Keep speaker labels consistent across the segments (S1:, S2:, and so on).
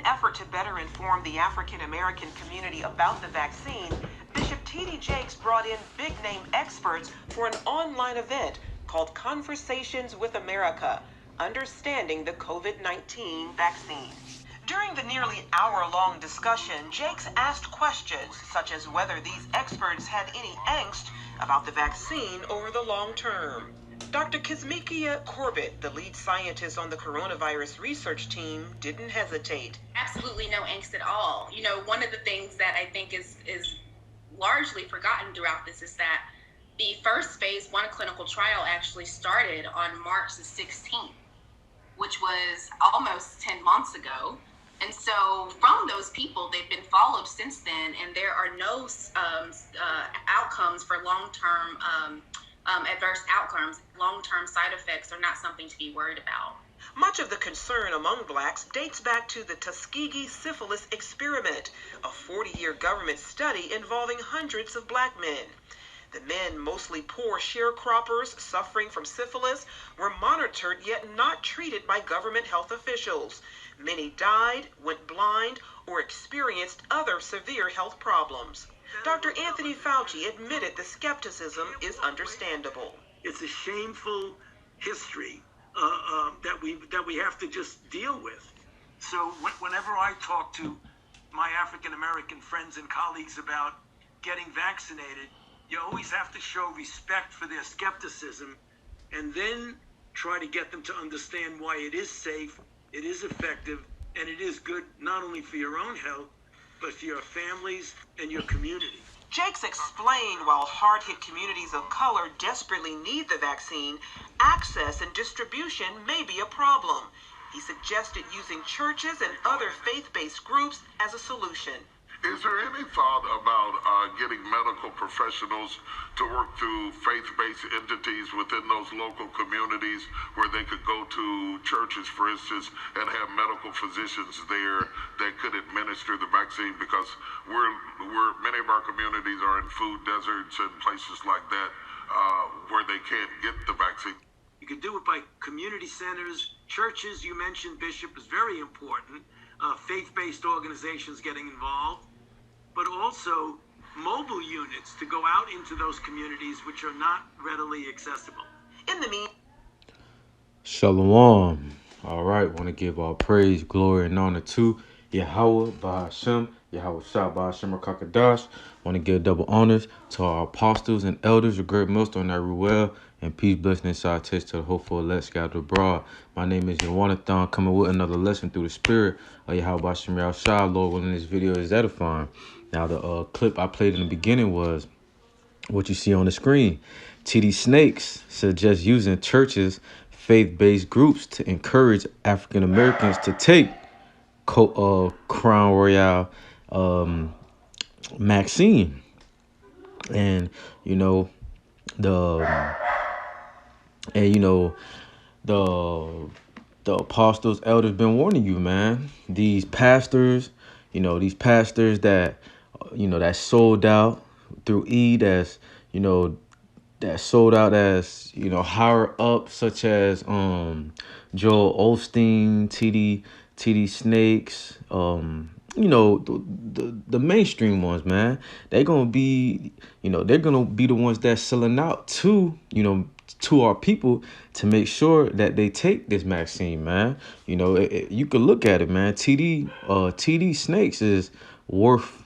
S1: effort to better inform the African American community about the vaccine, Bishop T.D. Jakes brought in big-name experts for an online event called Conversations with America, Understanding the COVID-19 Vaccine. During the nearly hour-long discussion, Jakes asked questions such as whether these experts had any angst about the vaccine over the long term. Dr. Kizzmekia Corbett, the lead scientist on the coronavirus research team, didn't hesitate.
S2: Absolutely no angst at all. You know, one of the things that I think is largely forgotten throughout this is that the first phase 1 clinical trial actually started on March the 16th, which was almost 10 months ago. And so from those people, they've been followed since then, and there are no outcomes for long-term adverse outcomes. Long-term side effects are not something to be worried about.
S1: Much of the concern among blacks dates back to the Tuskegee syphilis experiment, a 40-year government study involving hundreds of black men. The men, mostly poor sharecroppers suffering from syphilis, were monitored yet not treated by government health officials. Many died, went blind, or experienced other severe health problems. Dr. Anthony Fauci admitted the skepticism is understandable.
S3: It's a shameful history that we have to just deal with. So whenever I talk to my African American friends and colleagues about getting vaccinated, you always have to show respect for their skepticism and then try to get them to understand why it is safe, it is effective, and it is good not only for your own health, but for your families and your community.
S1: Jakes explained while hard-hit communities of color desperately need the vaccine, access and distribution may be a problem. He suggested using churches and other faith-based groups as a solution.
S4: Is there any thought about getting medical professionals to work through faith-based entities within those local communities where they could go to churches, for instance, and have medical physicians there that could administer the vaccine? Because many of our communities are in food deserts and places like that where they can't get the vaccine.
S3: You could do it by community centers, churches. You mentioned, Bishop, is very important. Faith-based organizations getting involved, but also mobile units to go out into those communities which are not readily accessible.
S1: In the meantime,
S5: Shalom. All right, want to give all praise, glory, and honor to Yahweh Ba'ashem, Yahweh Shah Ba'ashem Rakakadash. Want to give double honors to our apostles and elders, your great millstone at Ruel, and peace, blessing, and salutations to the hopeful elect scattered abroad. My name is Yawanathan, coming with another lesson through the spirit of Yahweh Ba'ashem Yahshua. Lord willing, this video is edifying. Now, the clip I played in the beginning was what you see on the screen. TD Snakes suggests using churches, faith-based groups to encourage African Americans to take Crown Royale vaccine. And the apostles, elders been warning you, man. These pastors, that that sold out through that's that sold out as higher up, such as Joel Osteen, TD Snakes, the mainstream ones, man. They're gonna be the ones that's selling out to our people to make sure that they take this vaccine, man. You could look at it, man. TD Snakes is worth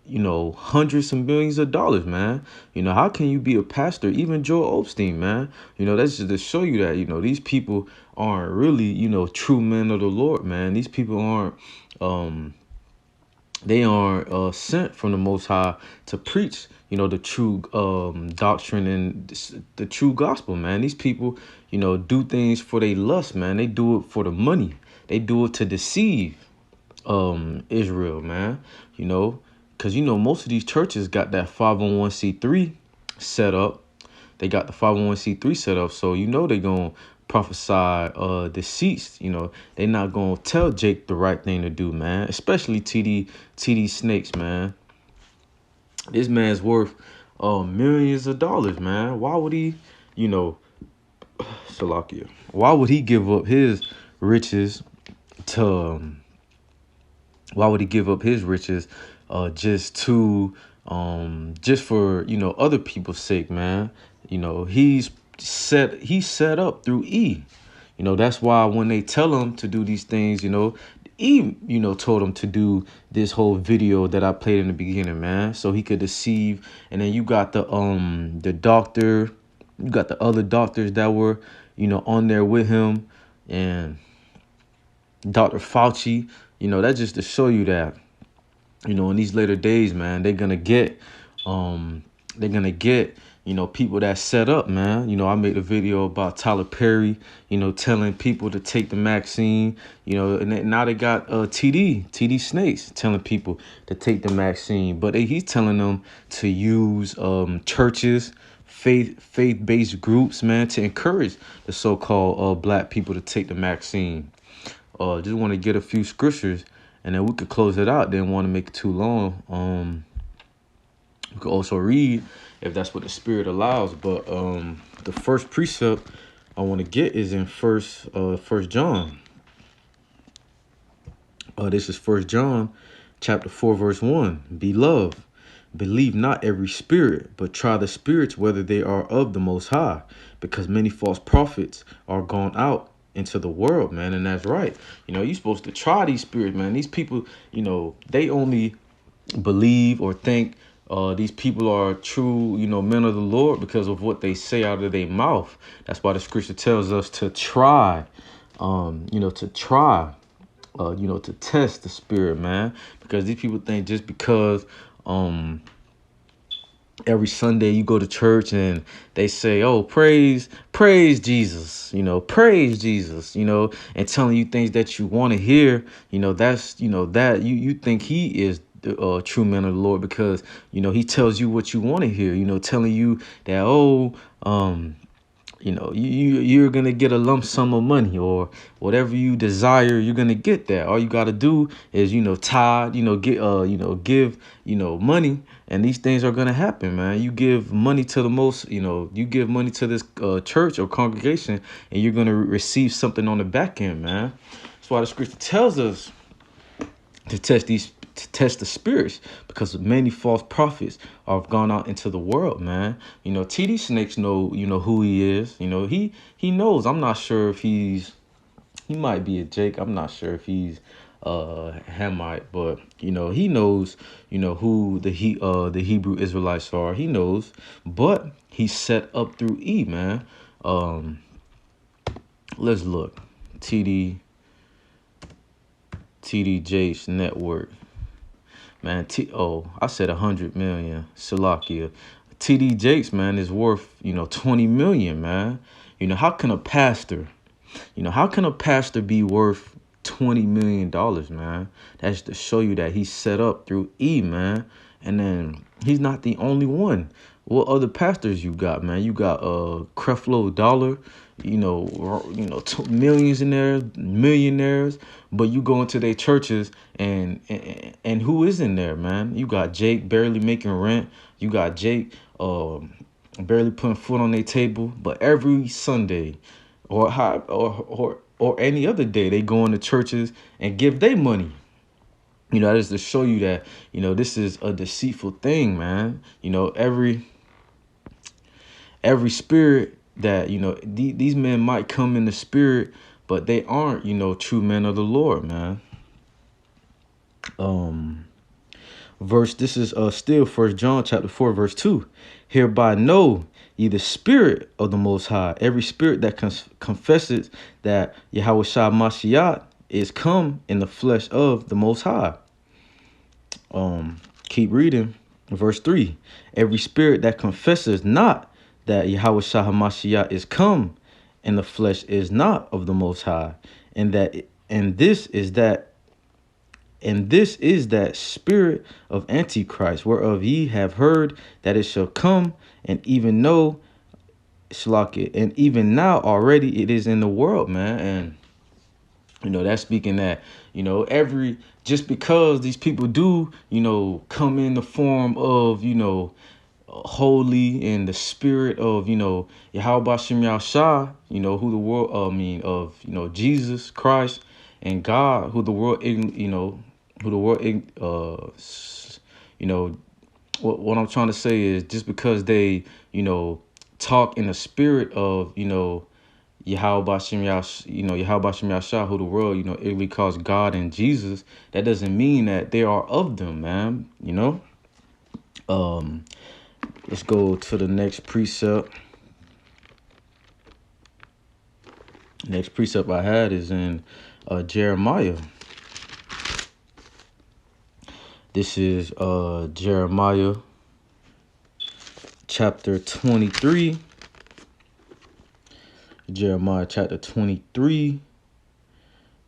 S5: hundreds of millions of dollars, man. How can you be a pastor? Even Joel Osteen, man. That's just to show you that these people aren't really true men of the Lord, man. These people aren't sent from the Most High to preach the true doctrine and the true gospel, man. These people do things for their lust, man. They do it for the money. They do it to deceive Israel, man. Because most of these churches got that 501c3 set up. They got the 501c3 set up, so they're gonna prophesy deceits. They're not gonna tell Jake the right thing to do, man. Especially TD Snakes, man. This man's worth millions of dollars, man. Why would he, Salakia? Why would he give up his riches to Why would he give up his riches just just for, other people's sake, man? He's set up through E. That's why when they tell him to do these things, E, told him to do this whole video that I played in the beginning, man, so he could deceive. And then you got the doctor, you got the other doctors that were, on there with him, and Dr. Fauci. That's just to show you that, in these later days, man, they're gonna get people that set up, man. I made a video about Tyler Perry, telling people to take the vaccine, and now they got TD Snakes telling people to take the vaccine, but he's telling them to use churches, faith-based groups, man, to encourage the so-called black people to take the vaccine. Just want to get a few scriptures, and then we could close it out. Didn't want to make it too long. You could also read if that's what the Spirit allows. But the first precept I want to get is in First John. This is 1 John chapter 4, verse 1. Beloved, believe not every spirit, but try the spirits whether they are of the Most High, because many false prophets are gone out into the world, man. And that's right. You're supposed to try these spirits, man. These people, they only believe or think these people are true, men of the Lord because of what they say out of their mouth. That's why the scripture tells us to try, to test the spirit, man. Because these people think just because every Sunday you go to church and they say, oh, praise Jesus, praise Jesus, and telling you things that you want to hear, that's, that you think he is the true man of the Lord, because, he tells you what you want to hear, telling you that, you're going to get a lump sum of money, or whatever you desire, you're going to get that. All you got to do is, tithe, give, money, and these things are going to happen, man. You give money to the most, you give money to this church or congregation, and you're going to receive something on the back end, man. That's why the scripture tells us to test the spirits, because many false prophets have gone out into the world, man. TD Snakes know, who he is. He knows. I'm not sure if he might be a Jake. I'm not sure if he's Hamite, but he knows, who the Hebrew Israelites are. He knows, but he's set up through E, man. Let's look. TD Jakes Network. Man, I said 100 million. Salakia. TD Jakes, man, is worth, 20 million, man. How can a pastor be worth $20 million, man? That's to show you that he's set up through E, man. And then he's not the only one. What other pastors you got, man? You got Creflo Dollar, millions in there, millionaires, but you go into their churches and who is in there, man? You got Jake barely making rent. You got Jake barely putting food on their table. But every Sunday or any other day, they go into churches and give their money. That is to show you that, this is a deceitful thing, man. Every spirit that, these men might come in the spirit, but they aren't, true men of the Lord, man. This is still 1 John chapter 4, verse 2. Hereby know ye the spirit of the Most High. Every spirit that confesses that Yahweh Shah Mashiach is come in the flesh of the Most High. Keep reading. Verse 3. Every spirit that confesses not that Yahweh Shah Mashiach is come in the flesh is not of the Most High, and this is that spirit of Antichrist, whereof ye have heard that it shall come, and even know, and even now already it is in the world, man. And that's speaking that, just because these people do, come in the form of, holy in the spirit of, Yahweh Bashem Yahshua, who the world, of, Jesus Christ and God, who the world, who the world, you know, what I'm trying to say is just because they, talk in the spirit of, Yahweh Bashem Yash, Yahweh Bashem Yashah, who the world, it calls God and Jesus, that doesn't mean that they are of them, man. Let's go to the next precept. Next precept I had is in Jeremiah. This is Jeremiah chapter 23. Jeremiah chapter 23,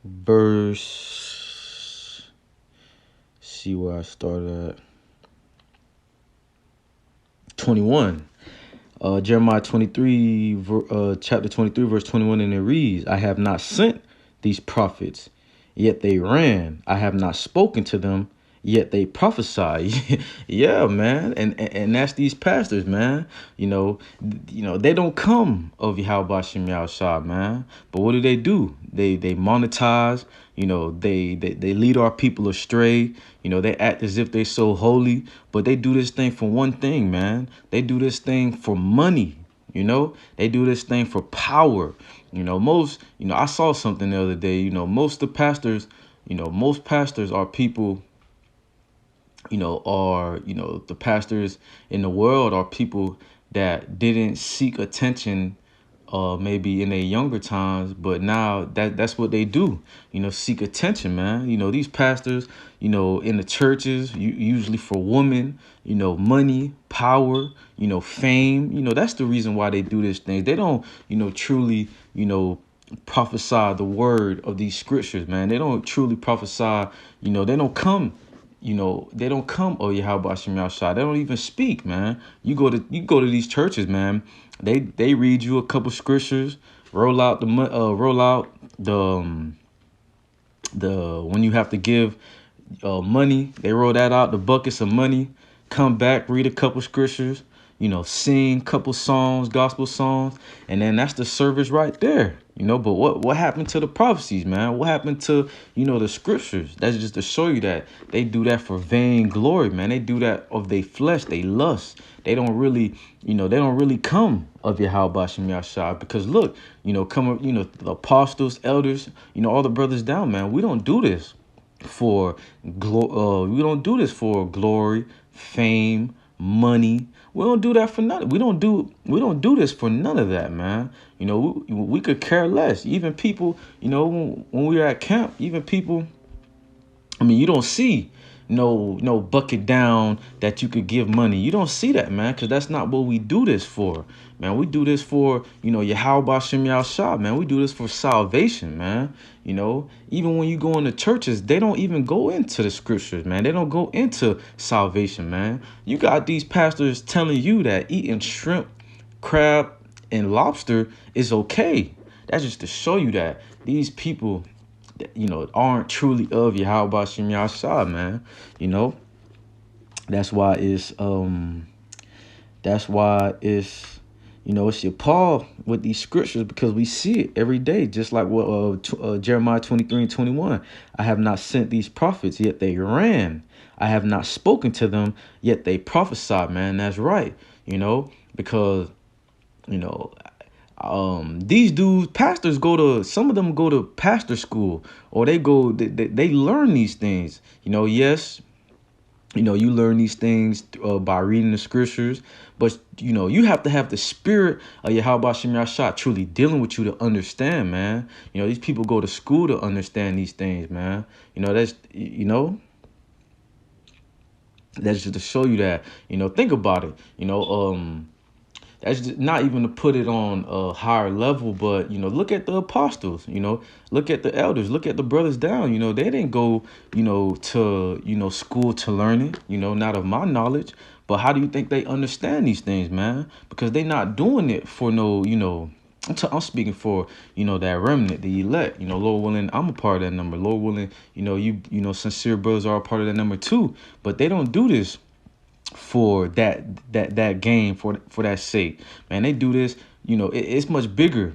S5: verse, see where I started at, 21. Jeremiah 23, chapter 23, verse 21, and it reads, I have not sent these prophets, yet they ran. I have not spoken to them, yet they prophesy. Yeah, man. And that's these pastors, man. They don't come of Yahweh Bashem Yahushua, man. But what do? They monetize, they lead our people astray. They act as if they so holy, but they do this thing for one thing, man. They do this thing for money. They do this thing for power. I saw something the other day, most of the pastors, most pastors are people, the pastors in the world are people that didn't seek attention maybe in their younger times, but now that's what they do, seek attention, man. These pastors, in the churches, usually for women, money, power, fame, that's the reason why they do this thing. They don't, truly, prophesy the word of these scriptures, man. They don't truly prophesy, they don't come. They don't come, oh Yahweh Bashem Yahushua. They don't even speak, man. You go to these churches, man. They read you a couple scriptures, roll out the when you have to give money, they roll that out, the buckets of money, come back, read a couple scriptures, sing a couple songs, gospel songs, and then that's the service right there. But what happened to the prophecies, man? What happened to, the scriptures? That's just to show you that they do that for vain glory, man. They do that of their flesh, they lust. They don't really, they don't really come of Yahweh Bashem Yashah. Because look, come, the apostles, elders, all the brothers down, man. We don't do this for we don't do this for glory, fame, money. We don't do that for nothing. We don't do this for none of that, man. We could care less. Even people, when we were at camp, even people, you don't see no bucket down that you could give money. You don't see that, man, because that's not what we do this for, man. We do this for, Yahweh Bashem Yahushua, man. We do this for salvation, man. Even when you go into churches, they don't even go into the scriptures, man. They don't go into salvation, man. You got these pastors telling you that eating shrimp, crab, and lobster is okay. That's just to show you that these people, aren't truly of Yahweh Bashem Yahushua, man. That's why it's your Paul with these scriptures, because we see it every day, just like what Jeremiah 23 and 21. I have not sent these prophets, yet they ran. I have not spoken to them, yet they prophesied, man. That's right, because, these dudes, pastors some of them go to pastor school, or they learn these things, yes. You learn these things by reading the scriptures, but you have to have the spirit of Yahweh Bashem Yahushua truly dealing with you to understand, man. These people go to school to understand these things, man. That's just to show you that, think about it, that's just not even to put it on a higher level, but, look at the apostles, look at the elders, look at the brothers down, they didn't go, to, school to learn it, not of my knowledge. But how do you think they understand these things, man? Because they not doing it for no, I'm speaking for, that remnant, the elect, Lord willing, I'm a part of that number. Lord willing, sincere brothers are a part of that number too. But they don't do this for that game, for that sake, man. They do this, it's much bigger,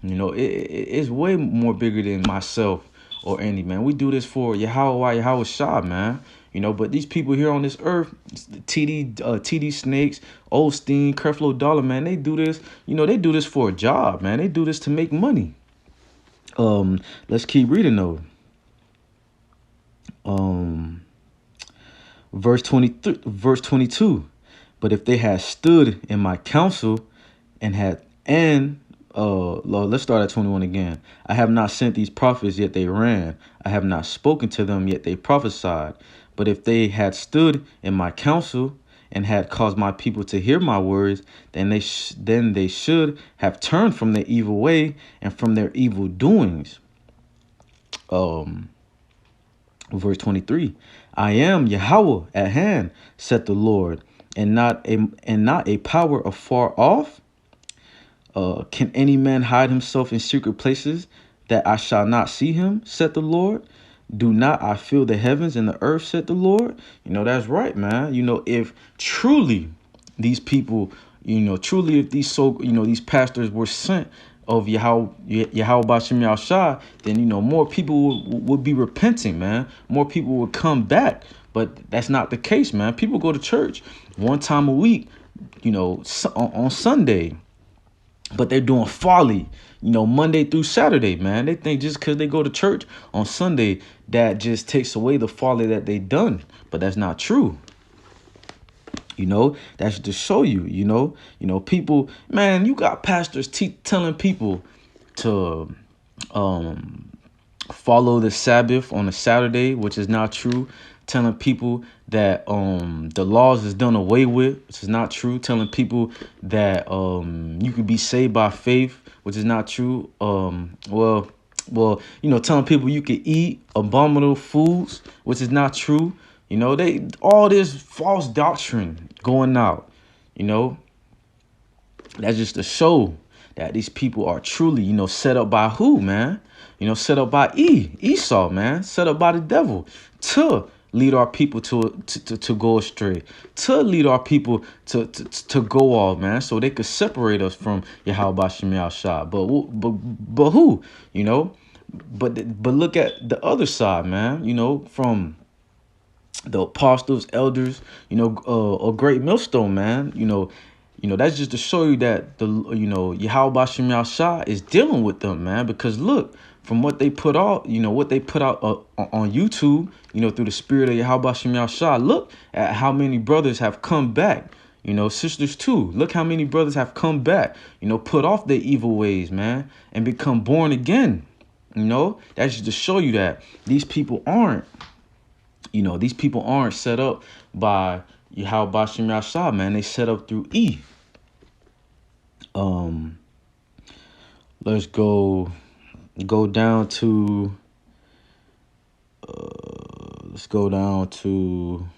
S5: it's way more bigger than myself or any, man. We do this for Yahweh Shah, man. You know, but these people here on this earth, TD Snakes, Osteen, Creflo Dollar, man, they do this, you know, they do this for a job, man. They do this to make money. Let's keep reading though. Verse 22. But if they had stood in my counsel let's start at 21 again. I have not sent these prophets, yet they ran. I have not spoken to them, yet they prophesied. But if they had stood in my counsel and had caused my people to hear my words, then they should have turned from their evil way and from their evil doings. Verse 23. I am Yahweh at hand, said the Lord, and not a power afar off. Can any man hide himself in secret places that I shall not see him, said the Lord? Do not I fill the heavens and the earth, said the Lord? You know, that's right, man. You know, if truly these people, you know, truly if these pastors were sent of Yahweh Bashem Yahshua, then, you know, more people would be repenting, man. More people would come back. But that's not the case, man. People go to church one time a week, you know, on Sunday. But they're doing folly, you know, Monday through Saturday, man. They think just because they go to church on Sunday, that just takes away the folly that they done. But that's not true. You know, that's to show you, you know, people, man, you got pastors telling people to follow the Sabbath on a Saturday, which is not true. Telling people that the laws is done away with, which is not true. Telling people that you could be saved by faith, which is not true. Well, you know, telling people you could eat abominable foods, which is not true. You know, all this false doctrine going out, you know, that's just to show that these people are truly, you know, set up by who, man? You know, set up by Esau, man, set up by the devil to lead our people to go astray, to lead our people to go off, man, so they could separate us from Yahweh Bashem Yahshua. But who, you know? But look at the other side, man. You know, from the apostles, elders, you know, a great millstone, man. You know, that's just to show you that Yahweh Bashem Yahshua is dealing with them, man. Because look, from what they put out, you know, what they put out on YouTube, you know, through the spirit of Yahweh Bashem Yahshua, look at how many brothers have come back. You know, sisters too. Look how many brothers have come back, you know, put off their evil ways, man, and become born again. You know, that's just to show you that these people aren't set up by Yahweh Bashem Yahshua, man. They set up through Let's go down to let's go down to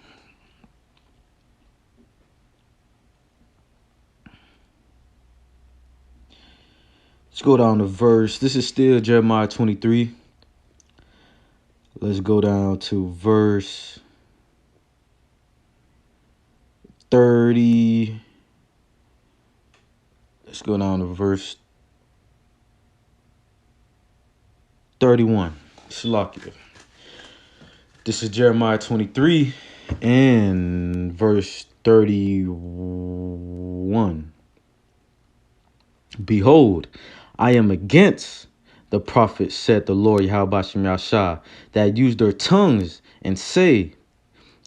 S5: verse. This is still Jeremiah 23. Let's go down to verse 30. Let's go down to verse 31. Salakia. This is Jeremiah 23 and verse 31. Behold, I am against the prophets, said the Lord Yahweh Bashem Yahshua, that use their tongues and say,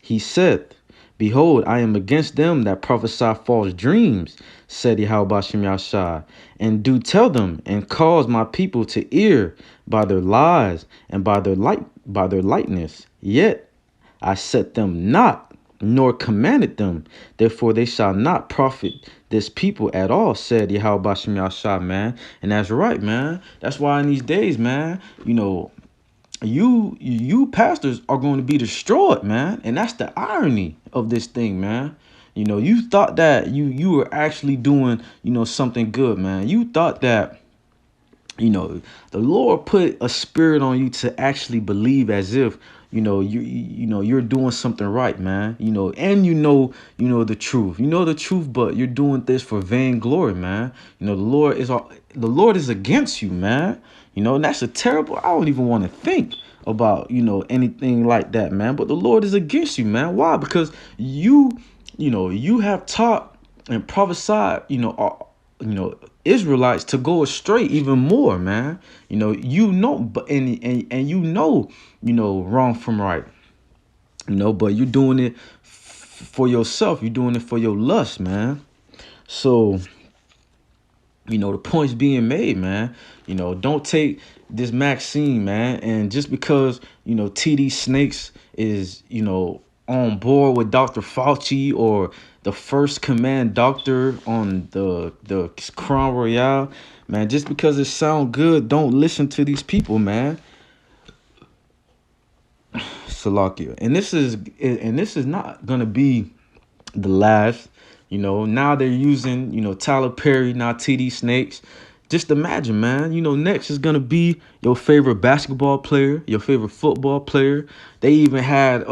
S5: he said, behold, I am against them that prophesy false dreams, said Yahweh Bashem Yahshua, and do tell them and cause my people to err by their lies and by their lightness. Yet I set them not, nor commanded them. Therefore they shall not profit this people at all, said Yahweh Bashem Yahshua, man. And that's right, man. That's why in these days, man, you know, you pastors are going to be destroyed, man. And that's the irony of this thing, man. You know, you thought that you were actually doing, you know, something good, man. You thought that, you know, the Lord put a spirit on you to actually believe as if, you know, you're doing something right, man. You know, and you know the truth. You know the truth, but you're doing this for vainglory, man. You know, the Lord is against you, man. You know, and that's a terrible, I don't even want to think about, you know, anything like that, man. But the Lord is against you, man. Why? Because you have taught and prophesied, Israelites to go astray even more, man. But and wrong from right. But you're doing it for yourself. You're doing it for your lust, man. So, the point's being made, man. Don't take this Maxine, man. And just because, TD Snakes is, on board with Dr. Fauci or the first command doctor on the Crown Royale, man, just because it sound good, don't listen to these people, man. Salakia. And this is not gonna be the last. Now they're using, Tyler Perry, now TD Snakes. Just imagine, man, next is gonna be your favorite basketball player, your favorite football player. They even had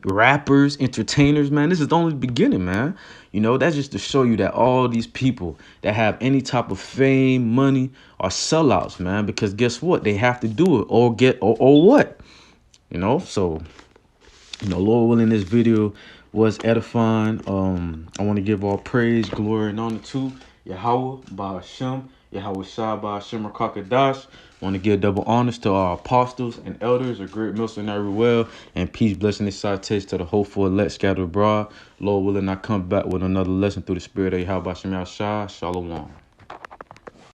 S5: rappers, entertainers, man. This is only the beginning, man. That's just to show you that all these people that have any type of fame, money, are sellouts, man. Because guess what? They have to do it or what? So, Lord willing, this video was edifying. I want to give all praise, glory, and honor to Yahweh, Ba'ashem, Yahweh Shah, Ba'ashem, Rakakadash. Want to give double honors to our apostles and elders, a great missionary well, and peace, blessing, and citation to the hopeful elect scattered abroad. Lord willing, I come back with another lesson through the spirit of Yahweh Ba'ashem Yahshua. Shalom.